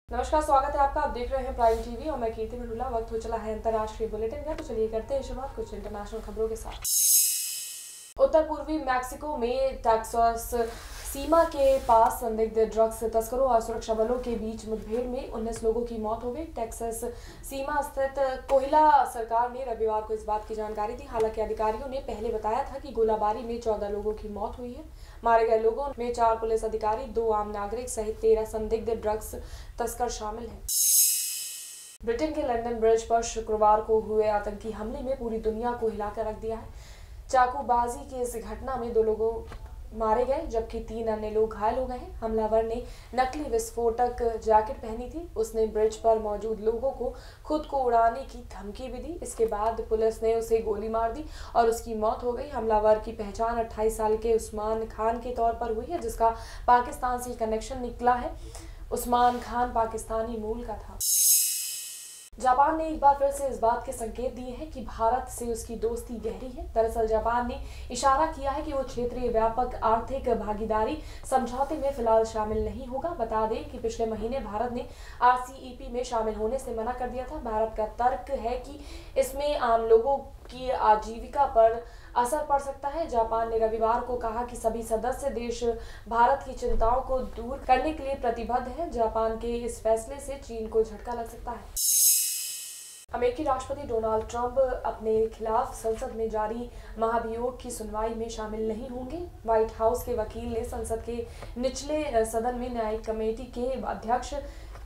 नमस्कार, स्वागत है आपका। आप देख रहे हैं प्राइम टीवी और मैं कीर्ति मंडुला। वक्त हो चला है अंतर्राष्ट्रीय बुलेटिन का, तो चलिए करते हैं शुरुआत कुछ इंटरनेशनल खबरों के साथ। उत्तर पूर्वी मैक्सिको में टेक्सास सीमा के पास संदिग्ध ड्रग्स तस्करों और सुरक्षा बलों के बीच मुठभेड़ में 19 लोगों की मौत हो गई। टेक्सास सीमा स्थित कोहिला सरकार ने रविवार को इस बात की जानकारी दी। हालांकि अधिकारियों ने पहले बताया था कि गोलाबारी में 14 लोगों की मौत हुई है। मारे गए लोगों में 4 पुलिस अधिकारी, 2 आम नागरिक सहित 13 संदिग्ध ड्रग्स तस्कर शामिल हैं। ब्रिटेन के लंदन ब्रिज पर शुक्रवार को हुए आतंकी हमले में पूरी दुनिया को हिलाकर रख दिया है। चाकूबाजी की इस घटना में 2 लोग मारे गए जबकि 3 अन्य लोग घायल हो गए हैं। हमलावर ने नकली विस्फोटक जैकेट पहनी थी। उसने ब्रिज पर मौजूद लोगों को खुद को उड़ाने की धमकी भी दी। इसके बाद पुलिस ने उसे गोली मार दी और उसकी मौत हो गई। हमलावर की पहचान 28 साल के उस्मान खान के तौर पर हुई है, जिसका पाकिस्तान से कनेक्शन निकला है। उस्मान खान पाकिस्तानी मूल का था। जापान ने एक बार फिर से इस बात के संकेत दिए हैं कि भारत से उसकी दोस्ती गहरी है। दरअसल जापान ने इशारा किया है कि वो क्षेत्रीय व्यापक आर्थिक भागीदारी समझौते में फिलहाल शामिल नहीं होगा। बता दें कि पिछले महीने भारत ने RCEP में शामिल होने से मना कर दिया था। भारत का तर्क है कि इसमें आम लोगों की आजीविका पर असर पड़ सकता है। जापान ने रविवार को कहा कि सभी सदस्य देश भारत की चिंताओं को दूर करने के लिए प्रतिबद्ध हैं। जापान के इस फैसले से चीन को झटका लग सकता है। अमेरिकी राष्ट्रपति डोनाल्ड ट्रंप अपने खिलाफ संसद में जारी महाभियोग की सुनवाई में शामिल नहीं होंगे। व्हाइट हाउस के वकील ने संसद के निचले सदन में न्यायिक कमेटी के अध्यक्ष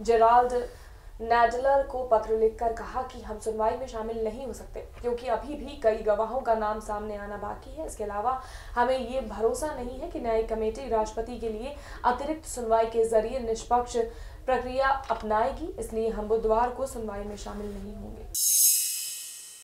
जेराल्ड नैडलर को पत्र लिखकर कहा कि हम सुनवाई में शामिल नहीं हो सकते क्योंकि अभी भी कई गवाहों का नाम सामने आना बाकी है। इसके अलावा हमें ये भरोसा नहीं है कि न्यायिक कमेटी राष्ट्रपति के लिए अतिरिक्त सुनवाई के जरिए निष्पक्ष प्रक्रिया अपनाएगी, इसलिए हम बुधवार को सुनवाई में शामिल नहीं होंगे।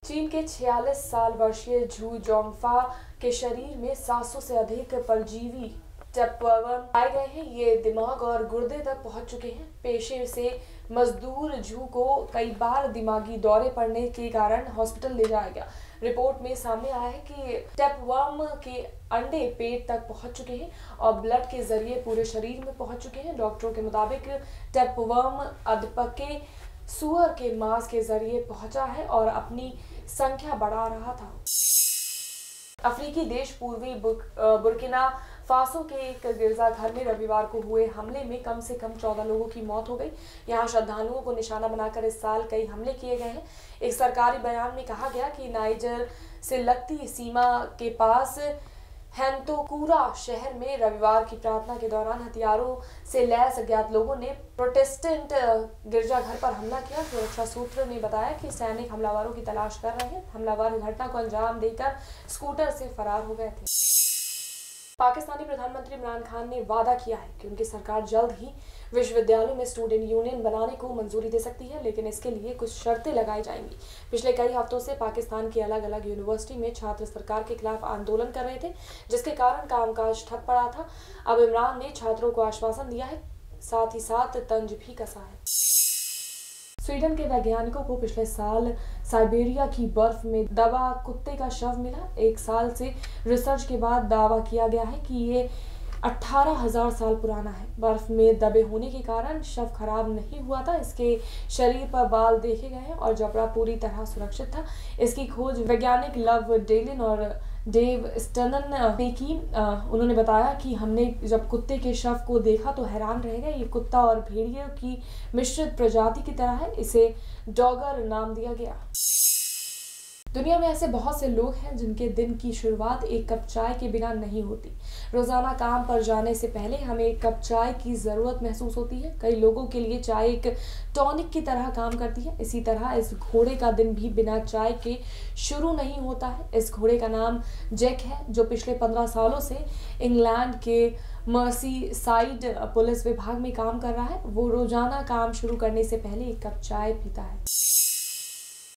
चीन के 46 साल वर्षीय झू जोंगफा के शरीर में 700 से अधिक परजीवी टैपवर्म पाए गए हैं। ये दिमाग और गुर्दे तक पहुंच चुके हैं। पेशे से मजदूर झू को कई बार दिमागी दौरे पड़ने के कारण हॉस्पिटल ले जाया गया। रिपोर्ट में सामने आया है कि टैपवर्म के अंडे पेट तक पहुंच चुके हैं और ब्लड के जरिए पूरे शरीर में पहुंच चुके हैं। डॉक्टरों के मुताबिक टैपवर्म अधपके सुअर के मांस के जरिए पहुंचा है और अपनी संख्या बढ़ा रहा था। अफ्रीकी देश पूर्वी बुर्किना फासो के एक गिरजाघर में रविवार को हुए हमले में कम से कम 14 लोगों की मौत हो गई। यहाँ श्रद्धालुओं को निशाना बनाकर इस साल कई हमले किए गए हैं। एक सरकारी बयान में कहा गया कि नाइजर से लगती सीमा के पास हैंतोकूरा शहर में रविवार की प्रार्थना के दौरान हथियारों से लैस अज्ञात लोगों ने प्रोटेस्टेंट गिरजाघर पर हमला किया। सुरक्षा सूत्र ने बताया कि सैनिक हमलावरों की तलाश कर रहे हैं। हमलावर घटना को अंजाम देकर स्कूटर से फरार हो गए थे। पाकिस्तानी प्रधानमंत्री इमरान खान ने वादा किया है कि उनकी सरकार जल्द ही विश्वविद्यालयों में स्टूडेंट यूनियन बनाने को मंजूरी दे सकती है, लेकिन इसके लिए कुछ शर्तें लगाई जाएंगी। पिछले कई हफ्तों से पाकिस्तान की अलग अलग यूनिवर्सिटी में छात्र सरकार के खिलाफ आंदोलन कर रहे थे, जिसके कारण कामकाज ठप पड़ा था। अब इमरान ने छात्रों को आश्वासन दिया है, साथ ही साथ तंज भी कसा है। स्वीडन के वैज्ञानिकों को पिछले साल साइबेरिया की बर्फ में दबा कुत्ते का शव मिला। 1 साल से रिसर्च के बाद दावा किया गया है कि ये 18,000 साल पुराना है। बर्फ में दबे होने के कारण शव खराब नहीं हुआ था। इसके शरीर पर बाल देखे गए हैं और जबड़ा पूरी तरह सुरक्षित था। इसकी खोज वैज्ञानिक लव डेलिन और डेव स्टनन ने की। उन्होंने बताया कि हमने जब कुत्ते के शव को देखा तो हैरान रह गए। ये कुत्ता और भेड़िए की मिश्रित प्रजाति की तरह है। इसे डॉगर नाम दिया गया। दुनिया में ऐसे बहुत से लोग हैं जिनके दिन की शुरुआत एक कप चाय के बिना नहीं होती। रोजाना काम पर जाने से पहले हमें एक कप चाय की जरूरत महसूस होती है। कई लोगों के लिए चाय एक टॉनिक की तरह काम करती है। इसी तरह इस घोड़े का दिन भी बिना चाय के शुरू नहीं होता है। इस घोड़े का नाम जैक है, जो पिछले 15 सालों से इंग्लैंड के मर्सीसाइड पुलिस विभाग में काम कर रहा है। वो रोजाना काम शुरू करने से पहले एक कप चाय पीता है।